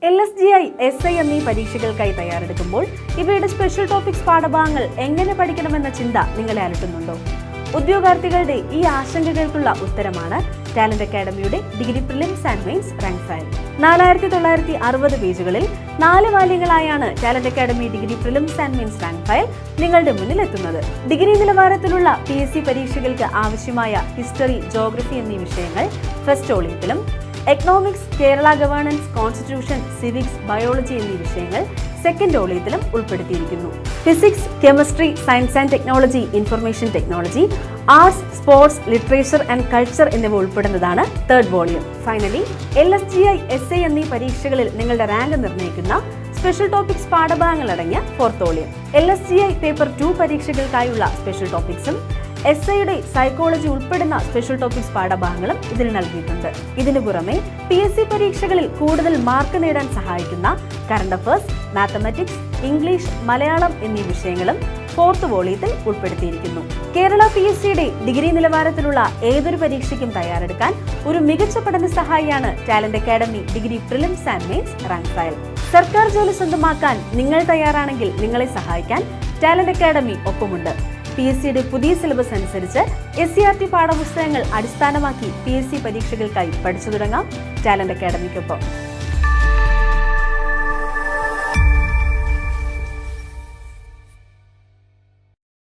LSGI, SI എന്നീ പരീക്ഷകൾക്കായി തയ്യാറെടുക്കുമ്പോൾ ഇവയുടെ സ്പെഷ്യൽ ടോപ്പിക്സ് പാഠഭാഗങ്ങൾ എങ്ങനെ പഠിക്കണമെന്ന ചിന്ത നിങ്ങളെ അലട്ടുന്നുണ്ടോ? ഉദ്യോഗാർത്ഥികളുടെ ഈ ആശങ്കകൾക്കുള്ള ഉത്തരമാണ് ടാലന്റ് അക്കാഡമിയുടെ degree prelims and mains rank file. 4960 പേജുകളിൽ 4 വാല്യങ്ങളായാണ് talent academy degree prelims and mains rank file നിങ്ങളുടെ മുന്നിൽ എത്തുന്നത്. ഡിഗ്രി നിലവാരത്തിലുള്ള PSC പരീക്ഷകൾക്ക് ആവശ്യമായ ഹിസ്റ്ററി, ജോഗ്രഫി എന്നീ വിഷയങ്ങൾ ഫസ്റ്റ് വോളിയത്തിലും, economics, Kerala governance, constitution, civics, biology എന്നീ വിഷയങ്ങൾ സെക്കൻഡ് വോളിയത്തിലും ഉൾപ്പെടുത്തിയിരിക്കുന്നു. Physics, chemistry, science and technology, information technology, arts, sports, literature and culture എന്നിവ ഉൾപ്പെടുന്നതാണ് third volume. Finally, LSGI, SI എന്നീ പരീക്ഷകളിൽ നിങ്ങളുടെ റാങ്ക് നിർണ്ണയിക്കുന്ന സ്പെഷ്യൽ ടോപ്പിക്സ് പാഠഭാഗങ്ങൾ അടങ്ങിയ ഫോർത്ത് വോളിയം. LSGI പേപ്പർ 2 പരീക്ഷകൾക്കായുള്ള സ്പെഷ്യൽ ടോപ്പിക്സും SIയുടെ സൈക്കോളജി ഉൾപ്പെടുന്ന സ്പെഷ്യൽ ടോപ്പിക്സ് പാഠഭാഗങ്ങളും ഇതിൽ നൽകിയിട്ടുണ്ട്. ഇതിനു പുറമെ PSC പരീക്ഷകളിൽ കൂടുതൽ മാർക്ക് നേടാൻ സഹായിക്കുന്ന current affairs, mathematics, English, Malayalam എന്നീ വിഷയങ്ങളും ഫോർത്ത് വോളിയത്തിൽ ഉൾപ്പെടുത്തിയിരിക്കുന്നു. കേരള PSCയുടെ ഡിഗ്രി നിലവാരത്തിലുള്ള ഏതൊരു പരീക്ഷയ്ക്കും തയ്യാറെടുക്കാൻ ഒരു മികച്ച പഠന സഹായിയാണ് talent academy degree prelims and mains rank file. സർക്കാർ ജോലി സ്വന്തമാക്കാൻ നിങ്ങൾ തയ്യാറാണെങ്കിൽ നിങ്ങളെ സഹായിക്കാൻ ടാലന്റ് അക്കാഡമി ഒപ്പമുണ്ട്. PSCയുടെ പുതിയ സിലബസ് അനുസരിച്ച് SCERT പാഠപുസ്തകങ്ങൾ അടിസ്ഥാനമാക്കി PSC പരീക്ഷകൾക്കായി പഠിച്ചു തുടങ്ങാം ടാലന്റ് അക്കാഡമിക്കൊപ്പം.